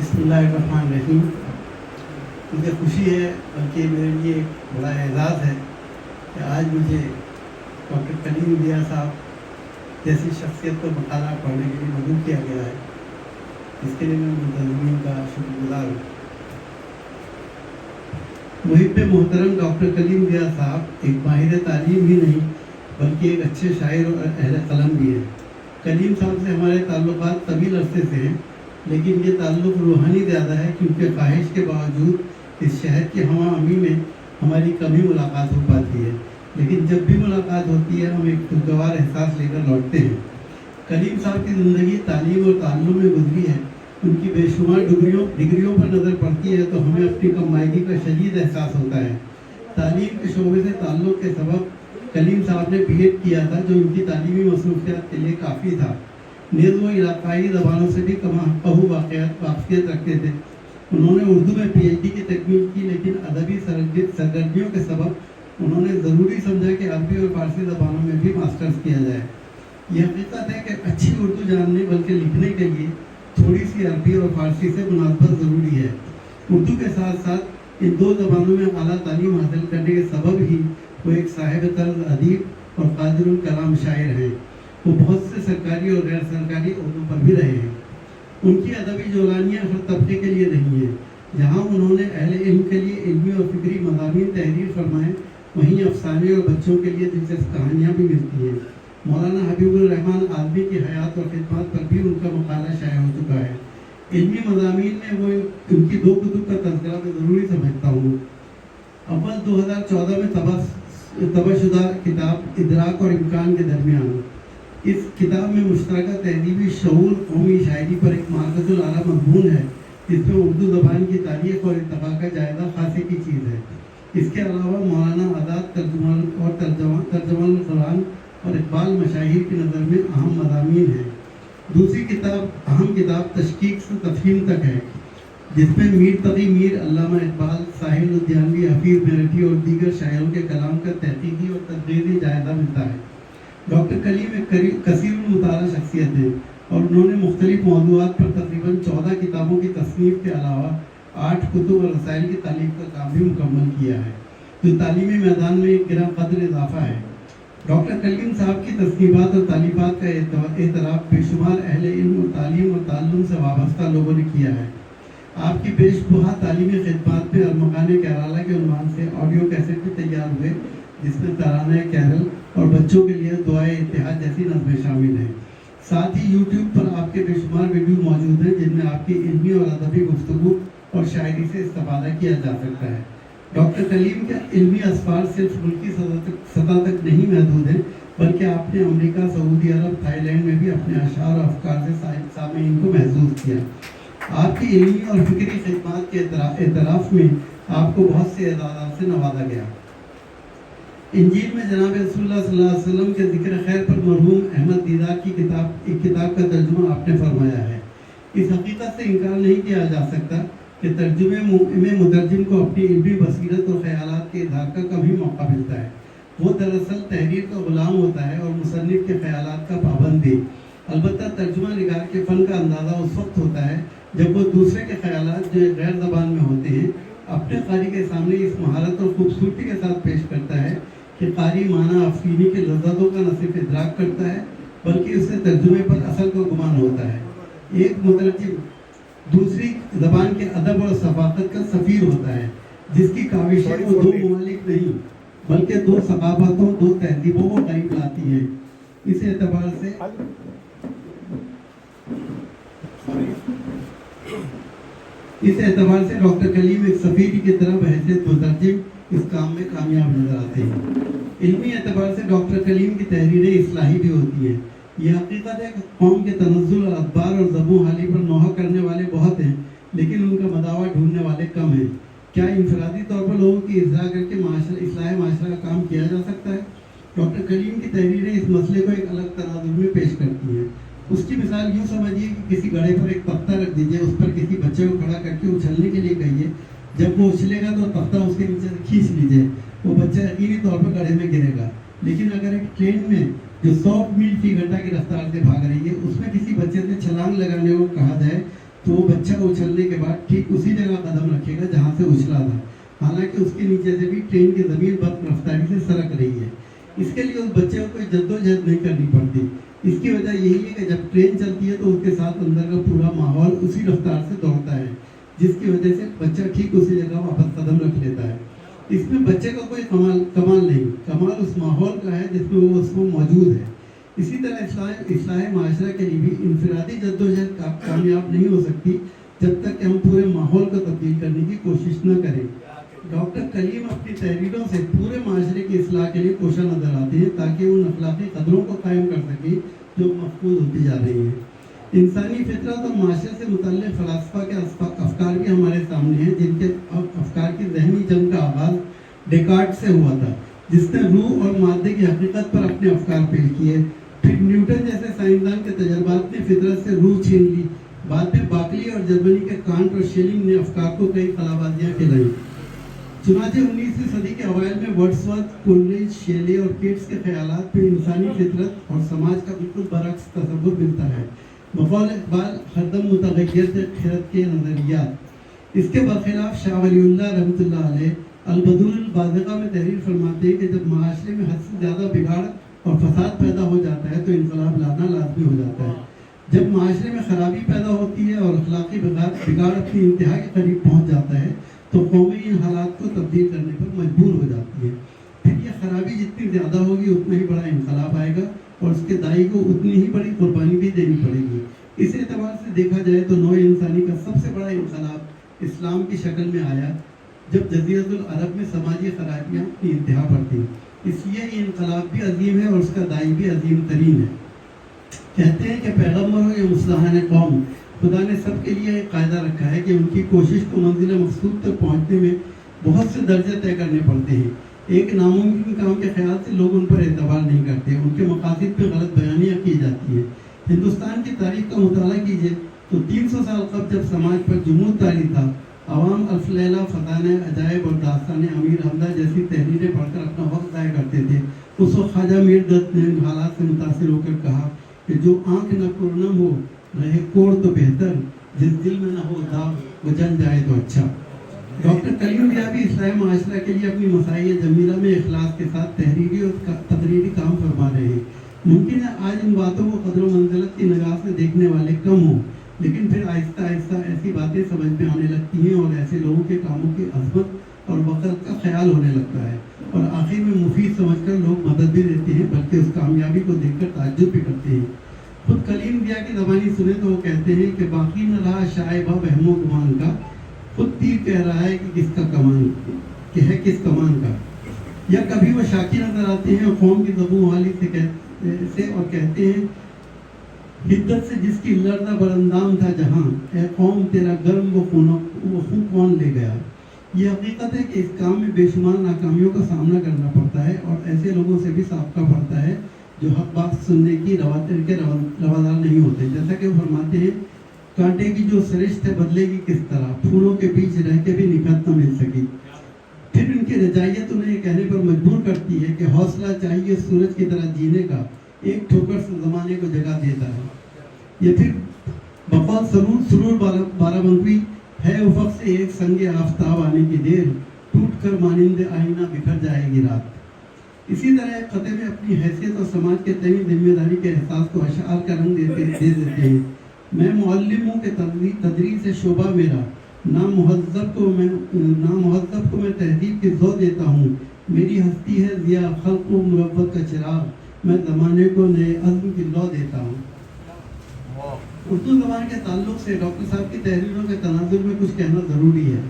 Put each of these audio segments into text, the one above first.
बिस्मिल्लाहिर्रहमानिर्रहीम। मुझे खुशी है, बल्कि मेरे लिए एक बड़ा एजाज़ है कि आज मुझे डॉक्टर कलीम ज़िया साहब जैसी शख्सियत को मकाला पढ़ने के लिए मदद किया गया है। इसके लिए मैं मुंतज़मीन का शुक्रगुज़ार हूँ। मुहिब मोहतरम डॉक्टर कलीम ज़िया साहब एक माहिर तालीम ही नहीं बल्कि एक अच्छे शायर और अहले कलम भी हैं। कलीम साहब से हमारे ताल्लुकात तवील अरसे से हैं, लेकिन ये ताल्लुक़ रूहानी ज़्यादा है, क्योंकि ख्वाहिश के बावजूद इस शहर की हवा अमी में हमारी कभी मुलाकात हो पाती है। लेकिन जब भी मुलाकात होती है हम एक खुशगवार एहसास लेकर लौटते हैं। कलीम साहब की ज़िंदगी तालीम और ताल्लुम में गुजरी है। उनकी बेशुमार डिग्रियों पर नज़र पड़ती है तो हमें अपनी कमाईगी का शदीद एहसास होता है। तालीम के शोबे से ताल्लुक़ के सबब कलीम साहब ने BEd किया था, जो उनकी तालीमी मसरूफियात के लिए काफ़ी था। नेज़ वो इलाकाई ज़बानों से भी कहू वाक़फ़ियत रखते थे। उन्होंने उर्दू में PhD की तकमील की, लेकिन अदबी सरगर्मियों के सबब उन्होंने ज़रूरी समझा कि अरबी और फ़ारसी ज़बानों में भी मास्टर्स किया जाए। यह हकीकत है कि अच्छी उर्दू जानने बल्कि लिखने के लिए थोड़ी सी अरबी और फ़ारसी से मुनासबत ज़रूरी है। उर्दू के साथ साथ इन दो ज़बानों में आला तालीम हासिल करने के सबब ही वो एक साहिब तर्ज अदीब और कादिरुल कलाम शायर हैं। वो बहुत से सरकारी और गैर सरकारी उर्दू पर भी रहे हैं। उनकी अदबी जोलानियाँ हर तबके के लिए नहीं हैं। जहाँ उन्होंने अहले इल्म के लिए इल्मी और फ़िक्री मज़ामीन तहरीर फरमाए, वहीं अफसाने और बच्चों के लिए दिलचस्प कहानियाँ भी मिलती हैं। मौलाना हबीबुर रहमान आदमी की हयात और खिदमत पर भी उनका मकाला शाया हो चुका है। इल्मी मज़ामीन में वो उनकी दो कुतुब का तज़किरा मैं ज़रूरी समझता हूँ। अव्वल 2014 में तबशुदा किताब इदराक और इम्कान के दरमियान। इस किताब में मुश्तरका तहज़ीबी शऊर कौमी शायरी पर एक मारकतुल आला मज़मून है, जिसमें उर्दू ज़बान की तारीख़ और इत्तफ़ाक़ का जायज़ा खासे की चीज़ है। इसके अलावा मौलाना आज़ाद तर्जुमान कुरान और इकबाल मशाहिर की नज़र में अहम मज़ामीन हैं। दूसरी अहम किताब तशकीक से तफ़हीम तक है, जिसमें मीर तक़ी मीर, अल्लामा इकबाल, साहिल लुधियानवी, हफीज़ मेरठी और दीगर शायरों के कलाम का तहक़ीक़ी और तदरीजी जायज़ा मिलता है। डॉक्टर कलीम एक कसीरुल मुताला शख्सियत है और उन्होंने मुख्तलिफ मौज़ूआत पर तकरीबन 14 किताबों की तसनीफ़ के अलावा 8 कुतुब और रसाइल की तालीफ़ का काम भी मुकम्मल किया है, जो तालीमी मैदान में एक गिरा कदर इजाफ़ा है। डॉक्टर कलीम साहब की तसनीफ़ात और तालीफ़ात का एतराफ़ बेशुमार अहले इल्म और तालीम और ताल्लुम से वाबस्ता लोगों ने किया है। आपकी बेशबहा तालीमी खिदमत में अरमकान केराला के उन्वान से ऑडियो कैसेट भी तैयार हुए, जिसमें तराना कैरल और बच्चों के लिए दुआए इत्तेहाद जैसी नज़में शामिल हैं। साथ ही YouTube पर आपके बेशुमार वीडियो मौजूद हैं, जिनमें आपकी इल्मी और अदबी गुफ्तगू और शायरी से इस्तेफादा किया जा सकता है। डॉक्टर कलीम के इल्मी असफार सिर्फ मुल्की सतह तक नहीं महदूद हैं, बल्कि आपने अमेरिका, सऊदी अरब, थाईलैंड में भी अपने अशार और अफकार से सामीन को महसूस किया। आपकी इल्मी और फ़िक्री खिदमत के एतराफ़ में आपको बहुत से एजाज़ात से नवाजा गया। इंजील में जनाब रसूलुल्लाह सल्लल्लाहु अलैहि वसल्लम के ज़िक्र खैर पर मरहूम अहमद दीदार की एक किताब का तर्जुमा आपने फरमाया है। इस हकीकत से इनकार नहीं किया जा सकता कि तर्जुमे में मुतरजिम को अपनी इल्मी बसीरत और ख़यालात के इज़हार का कभी मौका मिलता है। वो दरअसल तहरीर का ग़ुलाम होता है और मुसन्निफ़ के ख़यालात का पाबंद भी। अलबत्ता तर्जुमा निगार के फ़न का अंदाज़ा उस वक्त होता है जब वो दूसरे के ख़यालात जो गैर ज़बान में होते हैं अपने कारी के सामने इस महारत और ख़ूबसूरती के साथ पेश करता है कि कारी माना अफ़ीनी के लज़्ज़तों का न सिर्फ इदराक करता है, बल्कि उससे तर्जुमे पर असल को गुमान होता है। एक मुतरजिम दूसरी ज़बान के अदब और सफ़ाकत का सफ़ीर होता है, जिसकी काविशें वो दो ममालिक नहीं बल्कि दो सक़ाफ़तों, दो तहज़ीबों को करीब लाती हैं। इस एतबार से डॉक्टर कलीम एक सफ़ीर की तरह बहैसियत मुतरजिम इस काम में कामयाब नजर आते हैं। इल्मी एतबार से डॉक्टर कलीम की तहरीरें इस्लाही भी होती हैं। यह हकीकत है कि कौम के तनज़्ज़ुल और अखबार और ज़बू हाली पर नोहा करने वाले बहुत हैं, लेकिन उनका मदावा ढूंढने वाले कम हैं। क्या इंफरादी तौर पर लोगों की इज़्ज़ा करके इस्लाह माशरा का काम किया जा सकता है? डॉक्टर कलीम की तहरीरें इस मसले को एक अलग तनाज़ुर में पेश करती हैं। उसकी मिसाल यूँ समझिए कि किसी गड़े पर एक तख्ता रख दीजिए, उस पर किसी बच्चे को खड़ा करके उछलने के लिए कहिए। जब वो उछलेगा तो तख्ता उसके नीचे से खींच लीजिए, वो बच्चा यकीनी तौर पर गड्ढे में गिरेगा। लेकिन अगर एक ट्रेन में जो 100 मील फी घंटा की रफ्तार से भाग रही है, उसमें किसी बच्चे से छलांग लगाने को कहा जाए تو وہ بچہ اچھلنے کے بعد ٹھیک اسی جگہ قدم رکھے گا جہاں سے اچھلا تھا، حالانکہ اس کے نیچے سے بھی ٹرین کی زمین بد رفتاری سے سرک رہی ہے۔ اس کے لیے اس بچے کو کوئی جدوجہد نہیں کرنی پڑتی۔ اس کی وجہ یہی ہے کہ جب ٹرین چلتی ہے تو اس کے ساتھ اندر کا پورا ماحول اسی رفتار سے دوڑتا ہے، جس کی وجہ سے بچہ ٹھیک اسی جگہ واپس قدم رکھ لیتا ہے۔ اس میں بچے کا کوئی کمال نہیں، کمال اس ماحول کا ہے جس میں وہ اس کو موجود ہے۔ اسی طرح اصلاح معاشرہ کے لیے بھی انفرادی جدوجہد کامیاب نہیں ہو سکتی جب تک کہ ہم پورے ماحول کو تبدیل کرنے کی کوشش نہ کریں۔ ڈاکٹر کلیم اپنی تحریروں سے پورے معاشرے کی اصلاح کے لیے کوشاں نظر آتے ہیں تاکہ ان اخلاقی قدروں کو قائم کر سکیں جو مفقود ہوتی جا رہی ہیں۔ انسانی فطرت اور معاشرے سے متعلق فلاسفہ کے افکار بھی ہمارے سامنے ہیں، جن کے افکار کی ذہنی جنگ کا آغاز ڈیکارٹ سے ہوا تھا، جس نے روح اور مادے کی حقیقت پر اپنے افکار پیش کیے۔ پھر نیوٹن جیسے سائنسدان کے تجربات نے فطرت سے روح چھین لی۔ بعد میں باکلی اور جرمنی کے کانٹ اور شیلنگ نے افکار کو کئی خلابازیاں کھلائیں۔ چنانچہ 19ویں صدی کے اوائل میں ورڈسورتھ، کولریج، شیلے اور کیٹس کے خیالات میں انسانی فطرت اور سماج کا بالکل برعکس تصور ملتا ہے، بقول اقبال ہردم متغیر خرد کے نظریات۔ اس کے برخلاف شاہ ولی اللہ رحمۃ اللہ علیہ البدور البازغہ میں تحریر فرماتے ہیں کہ جب معاشرے میں حد سے زیادہ بگاڑ اور فساد پیدا ہو جاتا ہے تو انقلاب لانا لازمی ہو جاتا ہے۔ جب معاشرے میں خرابی پیدا ہوتی ہے اور اخلاقی بگاڑ اپنی انتہا کے قریب پہنچ جاتا ہے تو قومیں ان حالات کو تبدیل کرنے پر مجبور ہو جاتی ہے۔ پھر یہ خرابی جتنی زیادہ ہوگی اتنا ہی بڑا انقلاب آئے گا اور اس کے داعی کو اتنی ہی بڑی قربانی بھی دینی پڑے گی۔ اس اعتبار سے دیکھا جائے تو نوع انسانی کا سب سے بڑا انقلاب اسلام کی شکل میں آیا جب جزیرۃ العرب میں سماجی خرابیاں اپنی انتہا پر تھیں۔ اس لیے یہ انقلاب بھی عظیم ہے اور اس کا داعی بھی عظیم ترین ہے۔ کہتے ہیں کہ پیغمبروں یا مصلحان قوم، خدا نے سب کے لیے ایک قاعدہ رکھا ہے کہ ان کی کوشش کو منزل مقصود تک پہنچنے میں بہت سے درجے طے کرنے پڑتے ہیں۔ ایک ناممکن کام کے خیال سے لوگ ان پر اعتبار نہیں کرتے، ان کے مقاصد پہ غلط بیانیاں کی جاتی ہیں۔ ہندوستان کی تاریخ کا مطالعہ کیجیے تو 300 سال قبل جب سماج پر جمود طاری تھا، عوام الف لیلہ فتانہ عجائب اور داستان امیر حمزہ جیسی تحریریں پڑھ کر اپنا وقت ضائع کرتے تھے۔ اس وقت خواجہ میر دت نے ان حالات سے متاثر ہو کر کہا کہ جو آنکھ نہ پرنم ہو رہے کوڑ تو بہتر، جس دل میں نہ ہو داغ وہ جل جائے تو اچھا۔ ڈاکٹر کلیم بھی اصلاح معاشرہ کے لیے اپنی مساعی جمیلہ میں اخلاص کے ساتھ تحریری اور تقریری کام فرما رہے ہیں۔ ممکن ہے آج ان باتوں کو قدر و منزلت کی نگاہ سے دیکھنے والے کم ہوں، لیکن پھر آہستہ آہستہ ایسی باتیں سمجھ میں آنے لگتی ہیں اور ایسے لوگوں کے کاموں کی عظمت اور وقت کا خیال ہونے لگتا ہے، اور آخر میں مفید سمجھ کر لوگ مدد بھی دیتے ہیں بلکہ اس کامیابی کو دیکھ کر تعجب بھی کرتے ہیں۔ خود کلیم ضیاء کی زبانی سنیں تو وہ کہتے ہیں کہ باقی نہ رہا شائبہ وہم و گمان کا، خود تیر کہہ رہا ہے کہ کس کا کمان کہ ہے کس کمان کا۔ یا کبھی وہ شاکی نظر آتے ہیں اور قوم کی زبوں والی سے اور کہتے ہیں حدت سے جس کی لرزہ براندام تھا جہاں، اے قوم تیرا گرم وہ خون کون لے گیا۔ یہ حقیقت ہے کہ اس کام میں بے شمار ناکامیوں کا سامنا کرنا پڑتا ہے اور ایسے لوگوں سے بھی سابقہ پڑتا ہے جو حق بات سننے کی روادار نہیں ہوتے۔ جیسا کہ وہ فرماتے ہیں کانٹے کی جو سرشت ہے بدلے گی کس طرح، پھولوں کے بیچ رہ کے بھی نکھت نہ مل سکی۔ پھر ان کی رجائیت انہیں یہ کہنے پر مجبور کرتی ہے کہ حوصلہ چاہیے سورج کی طرح جینے کا، ایک ٹھوکر سے زمانے کو جگہ دیتا ہے۔ یہ پھر بقول سرور بارہ ہے افق سے ایک سنگ آفتاب آنے کی دیر، ٹوٹ کر مانند آئینہ بکھر جائے گی رات۔ اسی طرح ایک خطے میں اپنی حیثیت اور سماج کے تئیں ذمہ داری کے احساس کو اشعار کا رنگ دے دیتے ہیں۔ میں معلم ہوں کہ تدریس شعبہ میرا، نامہذب کو میں تہذیب کی ذو دیتا ہوں، میری ہستی ہے ضیاء خلق و مروت کا چراغ، میں زمانے کو نئے عزم کی لو دیتا ہوں۔ اردو زبان کے تعلق سے ڈاکٹر صاحب کی تحریروں کے تناظر میں کچھ کہنا ضروری ہے۔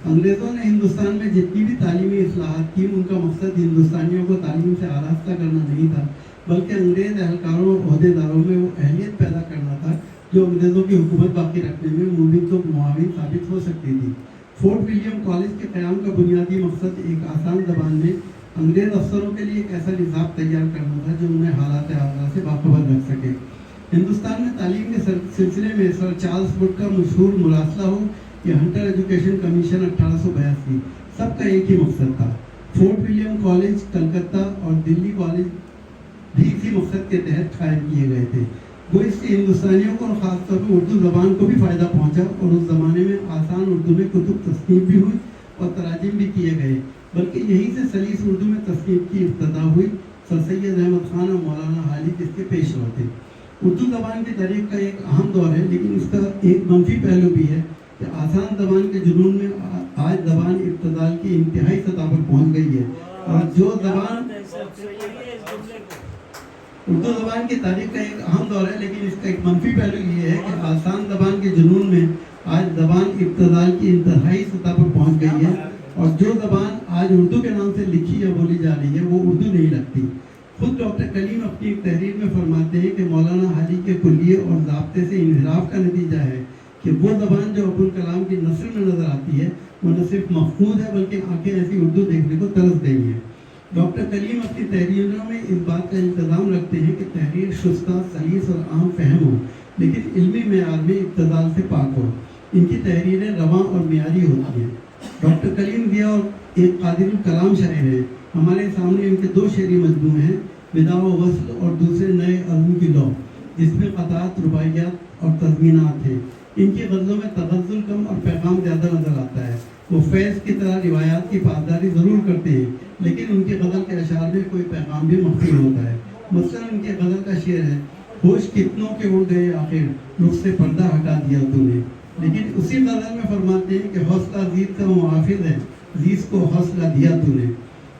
انگریزوں نے ہندوستان میں جتنی بھی تعلیمی اصلاحات کی، ان کا مقصد ہندوستانیوں کو تعلیم سے آراستہ کرنا نہیں تھا، بلکہ انگریز اہلکاروں اور عہدیداروں میں وہ اہلیت پیدا کرنا تھا جو انگریزوں کی حکومت باقی رکھنے میں ممکن تو معاون ثابت ہو سکتی تھی۔ فورٹ ولیم کالج کے قیام کا بنیادی مقصد ایک آسان زبان میں انگریز افسروں کے لیے ایک ایسا نصاب تیار کرنا تھا جو انہیں حالات اعلیٰ سے باخبر رکھ سکے۔ ہندوستان میں تعلیم کے سلسلے میں سر چارلس ووڈ کا مشہور مراسلہ ہو یا ہنٹر ایجوکیشن کمیشن 1882، سب کا ایک ہی مقصد تھا۔ فورٹ ولیم کالج کلکتہ اور دلی کالج بھی اسی مقصد کے تحت قائم کیے گئے تھے۔ वो इससे हिंदुस्तानियों को और ख़ास तौर पर उर्दू ज़बान को भी फ़ायदा पहुंचा और उस ज़माने में आसान उर्दू में कुतुब तस्नीफ़ भी हुई और तराजिम भी किए गए, बल्कि यहीं से सलीस उर्दू में तस्नीफ़ की इब्तदा हुई। सर सैयद अहमद ख़ान और मौलाना हाली जिसके पेशवा थे। उर्दू ज़बान की तारीख़ का एक अहम दौर है, लेकिन इसका एक मनफी पहलू भी है कि आसान ज़बान के जुनून में आज ज़बान इब्तदाल की इंतहाई सतह पर पहुँच गई है। और जो ज़बान उर्दू ज़बान की तारीख़ का एक अहम दौर है, लेकिन इसका एक मनफी पहलू ये है कि आसान ज़बान के जुनून में आज ज़बान इब्तदाल की इंतहाई सतह पर पहुँच गई है। और जो ज़बान आज उर्दू के नाम से लिखी या बोली जा रही है वो उर्दू नहीं लगती। खुद डॉक्टर कलीम अपनी एक तहरीर में फरमाते हैं कि मौलाना हाली के कुल्लिये और ज़ाब्ते से इन्हिराफ का नतीजा है कि वो ज़बान जो अबुल कलाम की नस्ल में नज़र आती है वो न सिर्फ महफूज है बल्कि आंखें ऐसी उर्दू देखने को तरस गई हैं। डॉक्टर कलीम अपनी तहरीरों में इस बात का इंतज़ाम रखते हैं कि तहरीर शुस्ता, सलीस और आम फहम हो, लेकिन इल्मी मेयार में इब्तदाल से पाक हो। इनकी तहरीरें रवां और मियारी होती हैं। डॉक्टर कलीम ज़िया और एक कादिरुल कलाम शायर हैं। हमारे सामने इनके दो शेरी मजमूए हैं, विदा व वस्ल और दूसरे नए अज़म की लौ, जिसमें क़ताअत, रुबाइयात और तज़मीनात हैं। इनकी गज़लों में तग़ज़्ज़ुल कम और पैगाम ज़्यादा नज़र आता है। वो फैज़ की तरह रिवायात की पासदारी ज़रूर करते हैं, लेकिन उनकी गज़ल के अशार में कोई पैगाम भी मख्फी होता है। मसलन उनके गज़ल का शेर है, होश कितनों के उड़ गए आखिर, रुख से पर्दा हटा दिया तूने। लेकिन उसी गज़ल में फरमाते हैं कि हौसला जीत का मुहाफिज है, जीत को हौसला दिया तूने।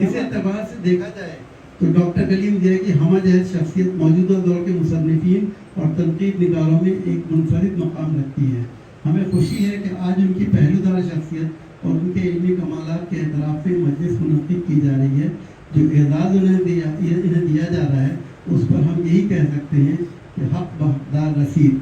इस एतबार से देखा जाए तो डॉक्टर कलीम ज़िया की हमा जैस शख्सियत मौजूदा दौर के मुसन्निफ़ीन और तनकीद निगारों में एक मुनफरिद मकाम रखती है। हमें खुशी है कि आज उनकी पहलूदार शख्सियत और उनके इल्मी कमालात के एतराफ़ में मजलिस मुनक़्क़िद की जा रही है। जो एज़ाज़ इन्हें दिया जा रहा है उस पर हम यही कह सकते हैं कि हक़ ब हक़दार रसीद।